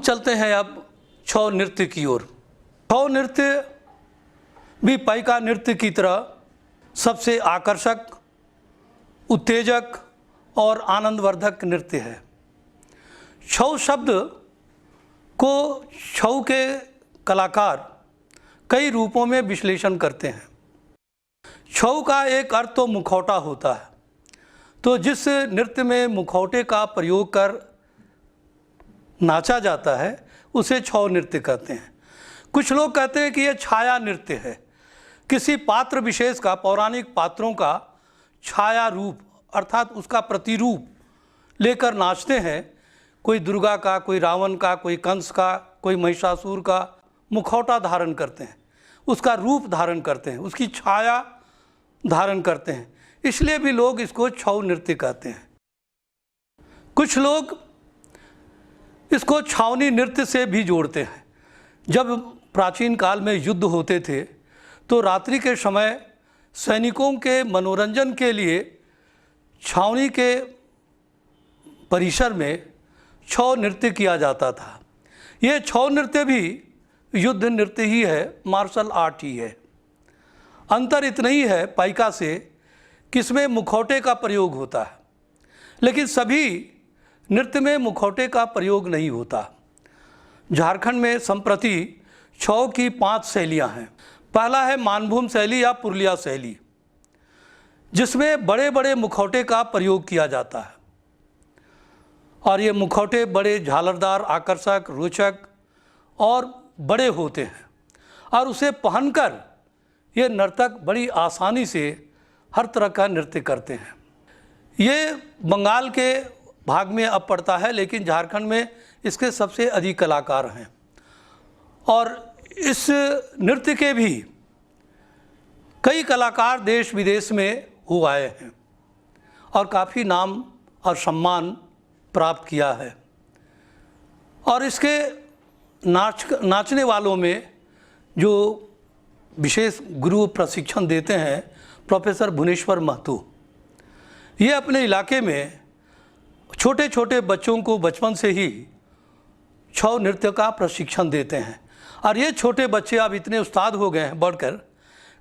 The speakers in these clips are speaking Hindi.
चलते हैं अब छौ नृत्य की ओर। छौ नृत्य भी पाइका नृत्य की तरह सबसे आकर्षक, उत्तेजक और आनंदवर्धक नृत्य है। छौ शब्द को छौ के कलाकार कई रूपों में विश्लेषण करते हैं। छौ का एक अर्थ तो मुखौटा होता है, तो जिस नृत्य में मुखौटे का प्रयोग कर नाचा जाता है उसे छौ नृत्य कहते हैं। कुछ लोग कहते हैं कि यह छाया नृत्य है, किसी पात्र विशेष का, पौराणिक पात्रों का छाया रूप अर्थात उसका प्रतिरूप लेकर नाचते हैं। कोई दुर्गा का, कोई रावण का, कोई कंस का, कोई महिषासुर का मुखौटा धारण करते हैं, उसका रूप धारण करते हैं, उसकी छाया धारण करते हैं, इसलिए भी लोग इसको छौ नृत्य कहते हैं। कुछ लोग इसको छावनी नृत्य से भी जोड़ते हैं। जब प्राचीन काल में युद्ध होते थे तो रात्रि के समय सैनिकों के मनोरंजन के लिए छावनी के परिसर में छौ नृत्य किया जाता था। ये छौ नृत्य भी युद्ध नृत्य ही है, मार्शल आर्ट ही है। अंतर इतना ही है पाइका से कि इसमें मुखौटे का प्रयोग होता है, लेकिन सभी नृत्य में मुखौटे का प्रयोग नहीं होता। झारखंड में संप्रति छौ की 5 शैलियां हैं। पहला है मानभूम शैली या पुरुलिया शैली, जिसमें बड़े बड़े मुखौटे का प्रयोग किया जाता है और ये मुखौटे बड़े झालरदार, आकर्षक, रोचक और बड़े होते हैं और उसे पहनकर ये नर्तक बड़ी आसानी से हर तरह का नृत्य करते हैं। ये बंगाल के भाग में अब पड़ता है, लेकिन झारखंड में इसके सबसे अधिक कलाकार हैं और इस नृत्य के भी कई कलाकार देश विदेश में हो आए हैं और काफ़ी नाम और सम्मान प्राप्त किया है। और इसके नाचने वालों में जो विशेष गुरु प्रशिक्षण देते हैं प्रोफेसर भुवनेश्वर महतो, ये अपने इलाके में छोटे छोटे बच्चों को बचपन से ही छौ नृत्य का प्रशिक्षण देते हैं और ये छोटे बच्चे अब इतने उस्ताद हो गए हैं बढ़कर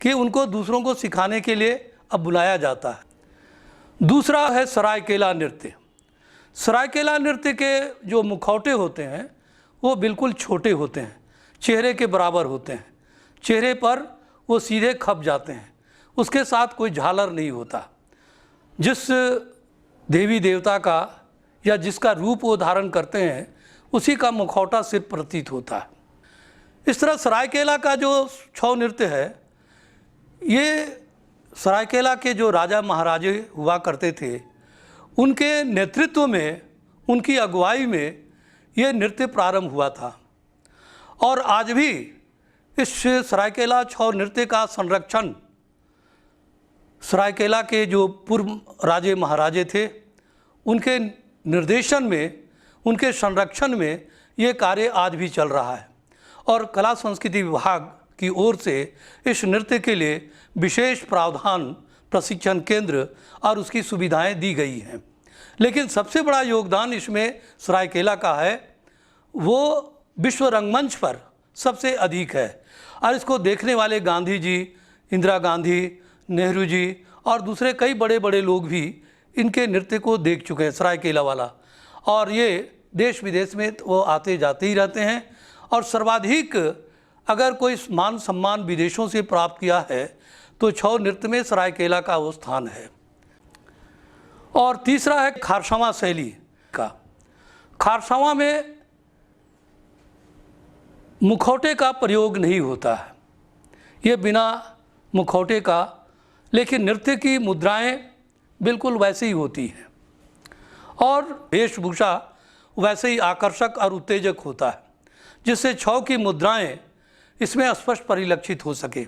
कि उनको दूसरों को सिखाने के लिए अब बुलाया जाता है। दूसरा है सरायकेला नृत्य। सरायकेला नृत्य के जो मुखौटे होते हैं वो बिल्कुल छोटे होते हैं, चेहरे के बराबर होते हैं, चेहरे पर वो सीधे खप जाते हैं, उसके साथ कोई झालर नहीं होता। जिस देवी देवता का या जिसका रूप वो धारण करते हैं उसी का मुखौटा सिर्फ प्रतीत होता है। इस तरह सरायकेला का जो छौ नृत्य है, ये सरायकेला के जो राजा महाराजे हुआ करते थे उनके नेतृत्व में, उनकी अगुवाई में ये नृत्य प्रारंभ हुआ था और आज भी इस सरायकेला छौ नृत्य का संरक्षण सरायकेला के जो पूर्व राजे महाराजे थे उनके निर्देशन में, उनके संरक्षण में ये कार्य आज भी चल रहा है और कला संस्कृति विभाग की ओर से इस नृत्य के लिए विशेष प्रावधान, प्रशिक्षण केंद्र और उसकी सुविधाएं दी गई हैं। लेकिन सबसे बड़ा योगदान इसमें सरायकेला का है, वो विश्व रंगमंच पर सबसे अधिक है और इसको देखने वाले गांधी जी, इंदिरा गांधी, नेहरू जी और दूसरे कई बड़े बड़े लोग भी इनके नृत्य को देख चुके हैं, सरायकेला वाला, और ये देश विदेश में वो आते जाते ही रहते हैं और सर्वाधिक अगर कोई मान सम्मान विदेशों से प्राप्त किया है तो छौ नृत्य में सरायकेला का वो स्थान है। और तीसरा है खारसावा शैली का। खारसावा में मुखौटे का प्रयोग नहीं होता है, ये बिना मुखौटे का, लेकिन नृत्य की मुद्राएं बिल्कुल वैसे ही होती हैं और वेशभूषा वैसे ही आकर्षक और उत्तेजक होता है, जिससे छौ की मुद्राएं इसमें स्पष्ट परिलक्षित हो सके।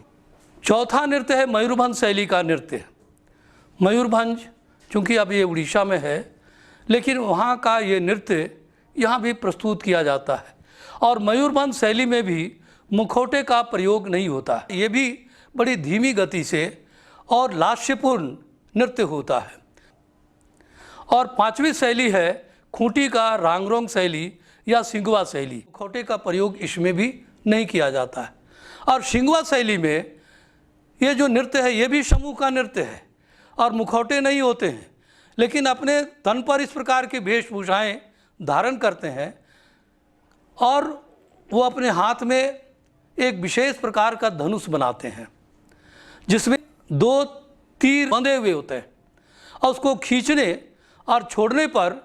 चौथा नृत्य है मयूरभंज शैली का नृत्य। मयूरभंज चूँकि अब ये उड़ीसा में है, लेकिन वहाँ का ये नृत्य यहाँ भी प्रस्तुत किया जाता है और मयूरभंज शैली में भी मुखौटे का प्रयोग नहीं होता। ये भी बड़ी धीमी गति से और लास्यपूर्ण नृत्य होता है। और पांचवी शैली है खूंटी का रांगरोंग शैली या सिंगवा शैली। मुखौटे का प्रयोग इसमें भी नहीं किया जाता है। और सिंगवा शैली में ये जो नृत्य है ये भी समूह का नृत्य है और मुखौटे नहीं होते हैं, लेकिन अपने तन पर इस प्रकार की वेशभूषाएं धारण करते हैं और वो अपने हाथ में एक विशेष प्रकार का धनुष बनाते हैं जिसमें 2 तीर बंधे हुए होते हैं और उसको खींचने और छोड़ने पर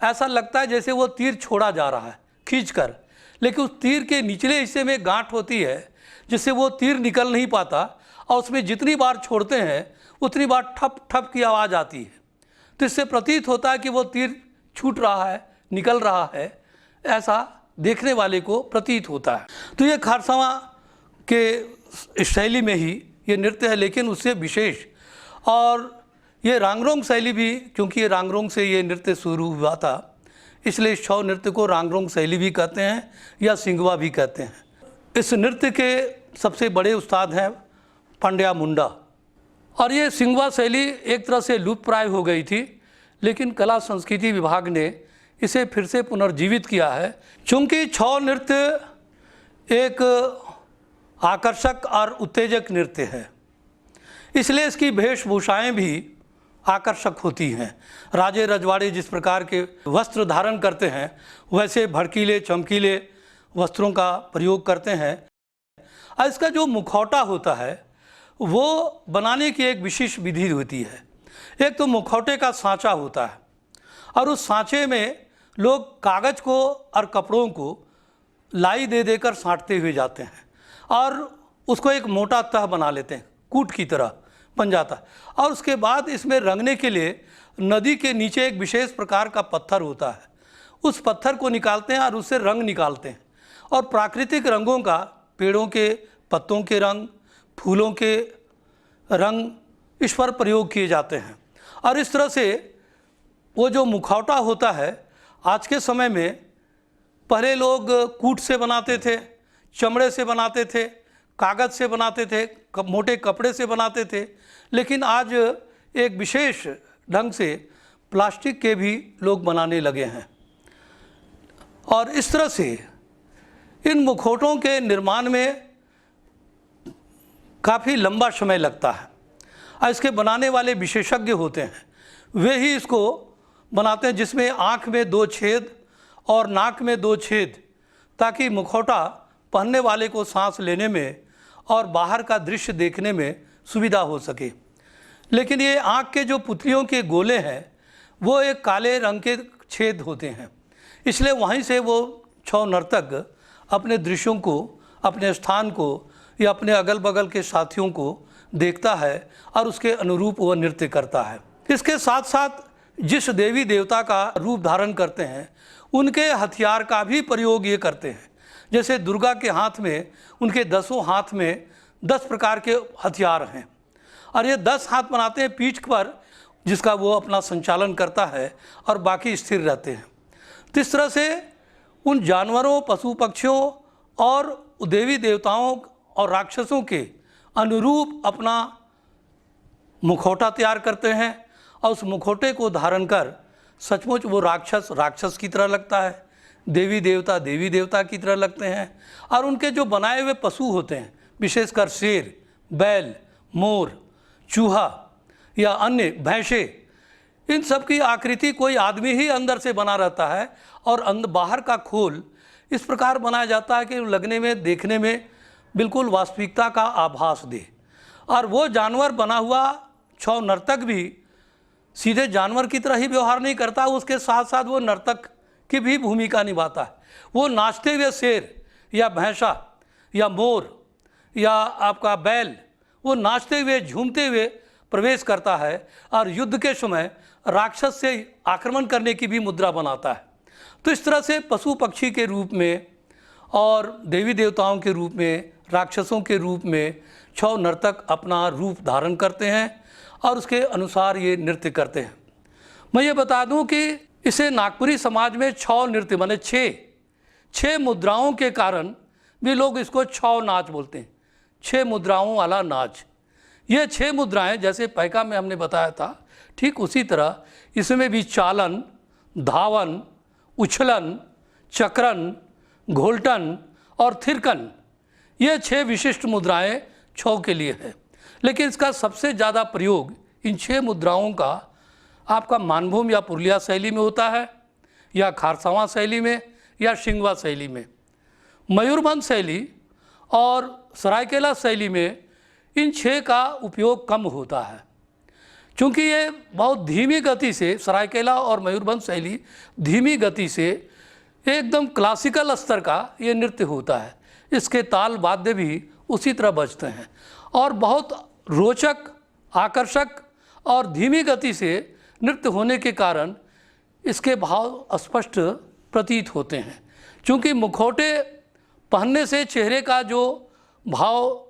ऐसा लगता है जैसे वो तीर छोड़ा जा रहा है खींचकर, लेकिन उस तीर के निचले हिस्से में गांठ होती है जिससे वो तीर निकल नहीं पाता और उसमें जितनी बार छोड़ते हैं उतनी बार ठप ठप की आवाज़ आती है। तो इससे प्रतीत होता है कि वो तीर छूट रहा है, निकल रहा है, ऐसा देखने वाले को प्रतीत होता है। तो ये खारसावां के शैली में ही ये नृत्य है, लेकिन उससे विशेष। और ये रांगरोंग शैली भी, क्योंकि ये रांगरोंग से ये नृत्य शुरू हुआ था, इसलिए इस छौ नृत्य को रांगरोंग शैली भी कहते हैं या सिंगवा भी कहते हैं। इस नृत्य के सबसे बड़े उस्ताद हैं पंड्या मुंडा। और ये सिंगवा शैली एक तरह से लुप्तप्राय हो गई थी, लेकिन कला संस्कृति विभाग ने इसे फिर से पुनर्जीवित किया है। चूँकि छौ नृत्य एक आकर्षक और उत्तेजक नृत्य है, इसलिए इसकी वेशभूषाएँ भी आकर्षक होती हैं। राजे रजवाड़े जिस प्रकार के वस्त्र धारण करते हैं वैसे भड़कीले चमकीले वस्त्रों का प्रयोग करते हैं। और इसका जो मुखौटा होता है वो बनाने की एक विशिष्ट विधि होती है। एक तो मुखौटे का सांचा होता है और उस सांचे में लोग कागज़ को और कपड़ों को लाई दे देकर साँटते हुए जाते हैं और उसको एक मोटा तह बना लेते हैं, कूट की तरह बन जाता है। और उसके बाद इसमें रंगने के लिए नदी के नीचे एक विशेष प्रकार का पत्थर होता है, उस पत्थर को निकालते हैं और उससे रंग निकालते हैं। और प्राकृतिक रंगों का, पेड़ों के पत्तों के रंग, फूलों के रंग इस पर प्रयोग किए जाते हैं। और इस तरह से वो जो मुखौटा होता है आज के समय में, पहले लोग कूट से बनाते थे, चमड़े से बनाते थे, कागज़ से बनाते थे, मोटे कपड़े से बनाते थे, लेकिन आज एक विशेष ढंग से प्लास्टिक के भी लोग बनाने लगे हैं। और इस तरह से इन मुखौटों के निर्माण में काफ़ी लंबा समय लगता है और इसके बनाने वाले विशेषज्ञ होते हैं, वे ही इसको बनाते हैं, जिसमें आँख में 2 छेद और नाक में 2 छेद, ताकि मुखौटा पहनने वाले को सांस लेने में और बाहर का दृश्य देखने में सुविधा हो सके। लेकिन ये आँख के जो पुतलियों के गोले हैं वो एक काले रंग के छेद होते हैं, इसलिए वहीं से वो छौ नर्तक अपने दृश्यों को, अपने स्थान को या अपने अगल बगल के साथियों को देखता है और उसके अनुरूप वह नृत्य करता है। इसके साथ साथ जिस देवी देवता का रूप धारण करते हैं उनके हथियार का भी प्रयोग ये करते हैं। जैसे दुर्गा के हाथ में, उनके 10 हाथ में 10 प्रकार के हथियार हैं और ये 10 हाथ बनाते हैं पीठ पर, जिसका वो अपना संचालन करता है और बाकी स्थिर रहते हैं। तो इस तरह से उन जानवरों, पशु पक्षियों और देवी देवताओं और राक्षसों के अनुरूप अपना मुखौटा तैयार करते हैं और उस मुखौटे को धारण कर सचमुच वो राक्षस की तरह लगता है, देवी देवता की तरह लगते हैं। और उनके जो बनाए हुए पशु होते हैं, विशेषकर शेर, बैल, मोर, चूहा या अन्य भैंसे, इन सब की आकृति कोई आदमी ही अंदर से बना रहता है और बाहर का खोल इस प्रकार बनाया जाता है कि लगने में, देखने में बिल्कुल वास्तविकता का आभास दे। और वो जानवर बना हुआ छौ नर्तक भी सीधे जानवर की तरह ही व्यवहार नहीं करता, उसके साथ साथ वो नर्तक की भी भूमिका निभाता है। वो नाचते हुए शेर या भैंसा या मोर या आपका बैल, वो नाचते हुए, झूमते हुए प्रवेश करता है और युद्ध के समय राक्षस से आक्रमण करने की भी मुद्रा बनाता है। तो इस तरह से पशु पक्षी के रूप में और देवी देवताओं के रूप में, राक्षसों के रूप में छौ नर्तक अपना रूप धारण करते हैं और उसके अनुसार ये नृत्य करते हैं। मैं ये बता दूं कि इसे नागपुरी समाज में छौ नृत्य माने 6 मुद्राओं के कारण भी लोग इसको छौ नाच बोलते हैं, 6 मुद्राओं वाला नाच। ये 6 मुद्राएं जैसे पैका में हमने बताया था, ठीक उसी तरह इसमें भी चालन, धावन, उछलन, चक्रन, घोलटन और थिरकन, ये 6 विशिष्ट मुद्राएं छौ के लिए है। लेकिन इसका सबसे ज़्यादा प्रयोग इन 6 मुद्राओं का आपका मानभूम या पुरुलिया शैली में होता है, या खारसावां शैली में, या शिंगवा शैली में। मयूरभंज शैली और सरायकेला शैली में इन 6 का उपयोग कम होता है, क्योंकि ये बहुत धीमी गति से, सरायकेला और मयूरभंज शैली धीमी गति से एकदम क्लासिकल स्तर का ये नृत्य होता है। इसके ताल वाद्य भी उसी तरह बजते हैं और बहुत रोचक, आकर्षक और धीमी गति से नृत्य होने के कारण इसके भाव स्पष्ट प्रतीत होते हैं। क्योंकि मुखौटे पहनने से चेहरे का जो भाव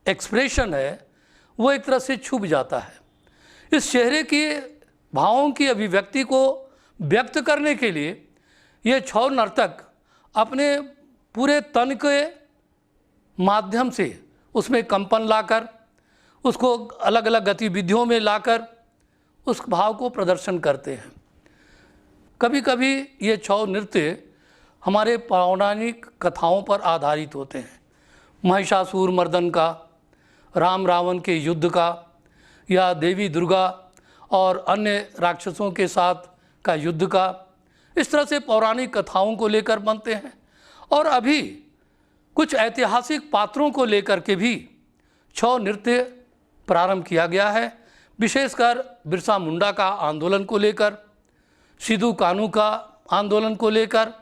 एक्सप्रेशन है वो एक तरह से छुप जाता है। इस चेहरे के भावों की अभिव्यक्ति को व्यक्त करने के लिए ये छौ नर्तक अपने पूरे तन के माध्यम से उसमें कंपन लाकर, उसको अलग अलग गतिविधियों में लाकर उस भाव को प्रदर्शन करते हैं। कभी कभी ये छौ नृत्य हमारे पौराणिक कथाओं पर आधारित होते हैं। महिषासुर मर्दन का, राम रावण के युद्ध का, या देवी दुर्गा और अन्य राक्षसों के साथ का युद्ध का, इस तरह से पौराणिक कथाओं को लेकर बनते हैं। और अभी कुछ ऐतिहासिक पात्रों को लेकर के भी छौ नृत्य प्रारंभ किया गया है, विशेषकर बिरसा मुंडा का आंदोलन को लेकर, सिद्धू कान्हू का आंदोलन को लेकर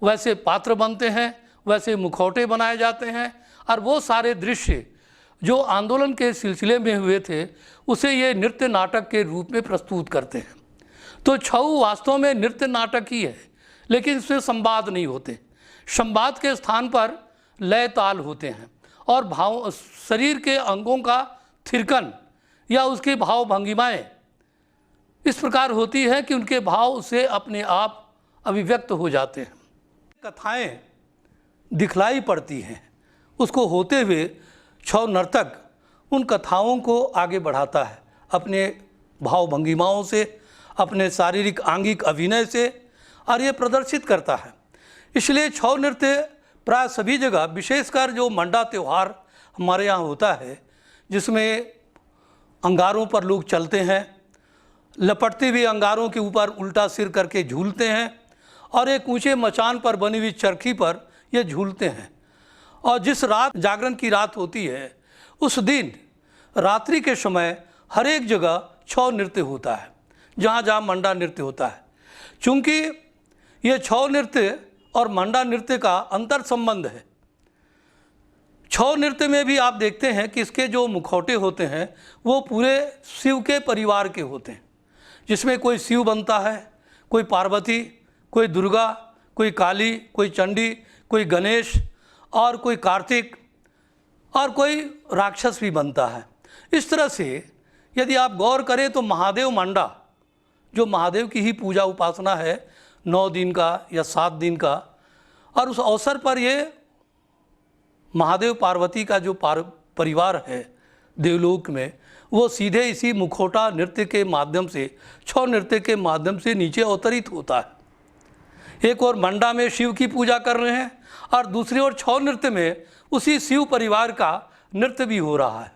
वैसे पात्र बनते हैं, वैसे मुखौटे बनाए जाते हैं और वो सारे दृश्य जो आंदोलन के सिलसिले में हुए थे उसे ये नृत्य नाटक के रूप में प्रस्तुत करते हैं। तो छौ वास्तव में नृत्य नाटक ही है, लेकिन इसमें संवाद नहीं होते। संवाद के स्थान पर लय ताल होते हैं और भाव, शरीर के अंगों का थिरकन या उसकी भाव भंगिमाएँ इस प्रकार होती है कि उनके भाव से अपने आप अभिव्यक्त हो जाते हैं। कथाएं दिखलाई पड़ती हैं, उसको होते हुए छौ नर्तक उन कथाओं को आगे बढ़ाता है अपने भाव भंगिमाओं से, अपने शारीरिक आंगिक अभिनय से, और ये प्रदर्शित करता है। इसलिए छौ नृत्य प्राय सभी जगह, विशेषकर जो मंडा त्यौहार हमारे यहाँ होता है जिसमें अंगारों पर लोग चलते हैं, लपटते हुए अंगारों के ऊपर उल्टा सिर करके झूलते हैं और एक ऊंचे मचान पर बनी हुई चरखी पर ये झूलते हैं। और जिस रात जागरण की रात होती है उस दिन रात्रि के समय हर एक जगह छौ नृत्य होता है, जहाँ जहाँ मंडा नृत्य होता है। चूँकि ये छौ नृत्य और मंडा नृत्य का अंतर संबंध है। छौ नृत्य में भी आप देखते हैं कि इसके जो मुखौटे होते हैं वो पूरे शिव के परिवार के होते हैं, जिसमें कोई शिव बनता है, कोई पार्वती, कोई दुर्गा, कोई काली, कोई चंडी, कोई गणेश और कोई कार्तिक और कोई राक्षस भी बनता है। इस तरह से यदि आप गौर करें तो महादेव मंडा, जो महादेव की ही पूजा उपासना है 9 दिन का या 7 दिन का, और उस अवसर पर ये महादेव पार्वती का जो परिवार है देवलोक में, वो सीधे इसी मुखौटा नृत्य के माध्यम से, छौ नृत्य के माध्यम से नीचे अवतरित होता है। एक और मंडा में शिव की पूजा कर रहे हैं और दूसरी ओर छौ नृत्य में उसी शिव परिवार का नृत्य भी हो रहा है,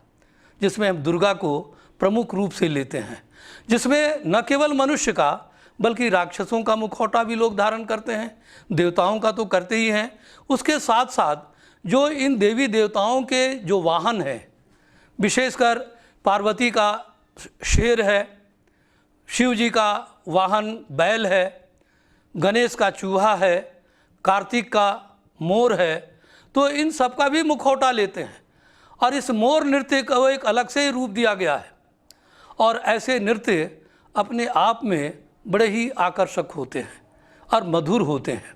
जिसमें हम दुर्गा को प्रमुख रूप से लेते हैं, जिसमें न केवल मनुष्य का बल्कि राक्षसों का मुखौटा भी लोग धारण करते हैं, देवताओं का तो करते ही हैं। उसके साथ साथ जो इन देवी देवताओं के जो वाहन हैं, विशेषकर पार्वती का शेर है, शिव जी का वाहन बैल है, गणेश का चूहा है, कार्तिक का मोर है, तो इन सब का भी मुखौटा लेते हैं और इस मोर नृत्य को एक अलग से रूप दिया गया है। और ऐसे नृत्य अपने आप में बड़े ही आकर्षक होते हैं और मधुर होते हैं,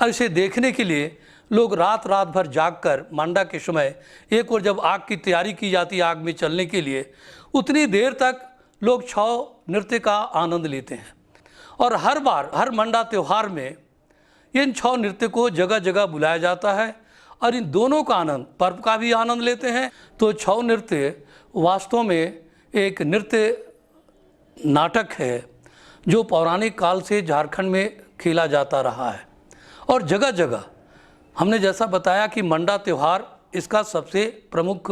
और इसे देखने के लिए लोग रात रात भर जागकर मंडा के समय, एक और जब आग की तैयारी की जाती है आग में चलने के लिए, उतनी देर तक लोग छौ नृत्य का आनंद लेते हैं। और हर बार हर मंडा त्यौहार में इन छौ नृत्य को जगह जगह बुलाया जाता है और इन दोनों का आनंद, पर्व का भी आनंद लेते हैं। तो छौ नृत्य वास्तव में एक नृत्य नाटक है जो पौराणिक काल से झारखंड में खेला जाता रहा है और जगह जगह हमने जैसा बताया कि मंडा त्यौहार इसका सबसे प्रमुख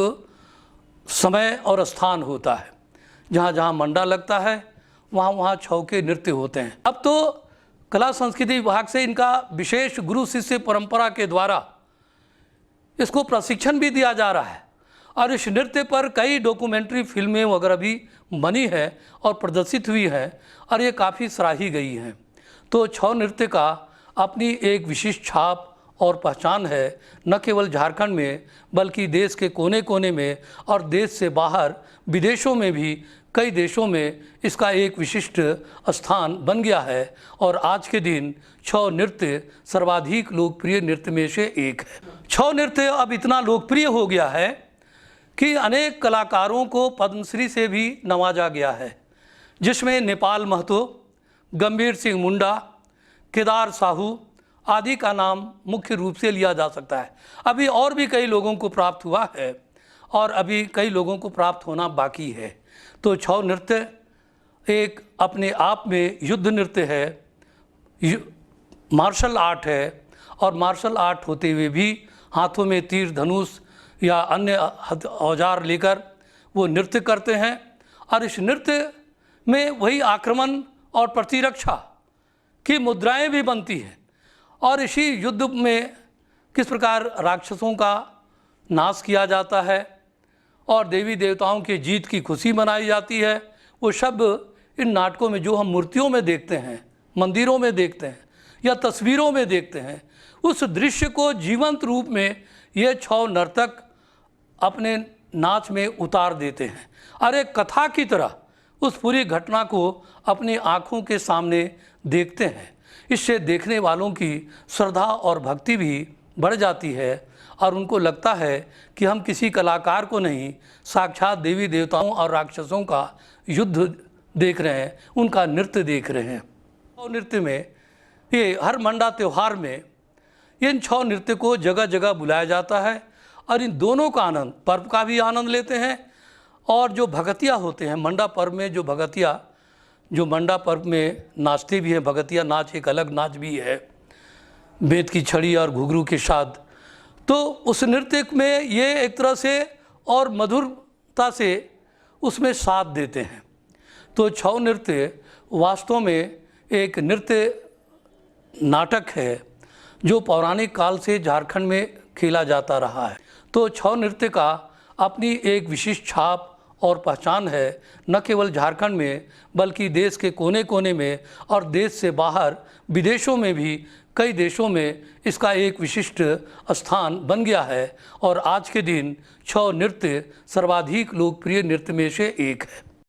समय और स्थान होता है। जहाँ जहाँ मंडा लगता है वहाँ वहाँ छऊ के नृत्य होते हैं। अब तो कला संस्कृति विभाग से इनका विशेष गुरु शिष्य परंपरा के द्वारा इसको प्रशिक्षण भी दिया जा रहा है और इस नृत्य पर कई डॉक्यूमेंट्री फिल्में वगैरह भी बनी है और प्रदर्शित हुई है और ये काफ़ी सराही गई हैं। तो छऊ नृत्य का अपनी एक विशिष्ट छाप और पहचान है, न केवल झारखंड में बल्कि देश के कोने कोने में और देश से बाहर विदेशों में भी कई देशों में इसका एक विशिष्ट स्थान बन गया है और आज के दिन छऊ नृत्य सर्वाधिक लोकप्रिय नृत्य में से एक है। छऊ नृत्य अब इतना लोकप्रिय हो गया है कि अनेक कलाकारों को पद्मश्री से भी नवाजा गया है, जिसमें नेपाल महतो, गंभीर सिंह मुंडा, केदार साहू आदि का नाम मुख्य रूप से लिया जा सकता है। अभी और भी कई लोगों को प्राप्त हुआ है और अभी कई लोगों को प्राप्त होना बाकी है। तो छऊ नृत्य एक अपने आप में युद्ध नृत्य है, मार्शल आर्ट है और मार्शल आर्ट होते हुए भी हाथों में तीर धनुष या अन्य औजार लेकर वो नृत्य करते हैं और इस नृत्य में वही आक्रमण और प्रतिरक्षा की मुद्राएं भी बनती हैं और इसी युद्ध में किस प्रकार राक्षसों का नाश किया जाता है और देवी देवताओं की जीत की खुशी मनाई जाती है, वो सब इन नाटकों में जो हम मूर्तियों में देखते हैं, मंदिरों में देखते हैं या तस्वीरों में देखते हैं, उस दृश्य को जीवंत रूप में ये छऊ नर्तक अपने नाच में उतार देते हैं और एक कथा की तरह उस पूरी घटना को अपनी आँखों के सामने देखते हैं। इससे देखने वालों की श्रद्धा और भक्ति भी बढ़ जाती है और उनको लगता है कि हम किसी कलाकार को नहीं, साक्षात देवी देवताओं और राक्षसों का युद्ध देख रहे हैं, उनका नृत्य देख रहे हैं। छऊ नृत्य में ये हर मंडा त्यौहार में इन छऊ नृत्य को जगह जगह बुलाया जाता है और इन दोनों का आनंद, पर्व का भी आनंद लेते हैं और जो भगतिया होते हैं मंडा पर्व में, जो मंडा पर्व में नाचते भी हैं, भगतिया नाच एक अलग नाच भी है, बेत की छड़ी और घुघरू के साथ। तो उस नृत्य में ये एक तरह से और मधुरता से उसमें साथ देते हैं। तो छऊ नृत्य वास्तव में एक नृत्य नाटक है जो पौराणिक काल से झारखंड में खेला जाता रहा है। तो छऊ नृत्य का अपनी एक विशिष्ट छाप और पहचान है, न केवल झारखंड में बल्कि देश के कोने कोने में और देश से बाहर विदेशों में भी कई देशों में इसका एक विशिष्ट स्थान बन गया है और आज के दिन छऊ नृत्य सर्वाधिक लोकप्रिय नृत्य में से एक है।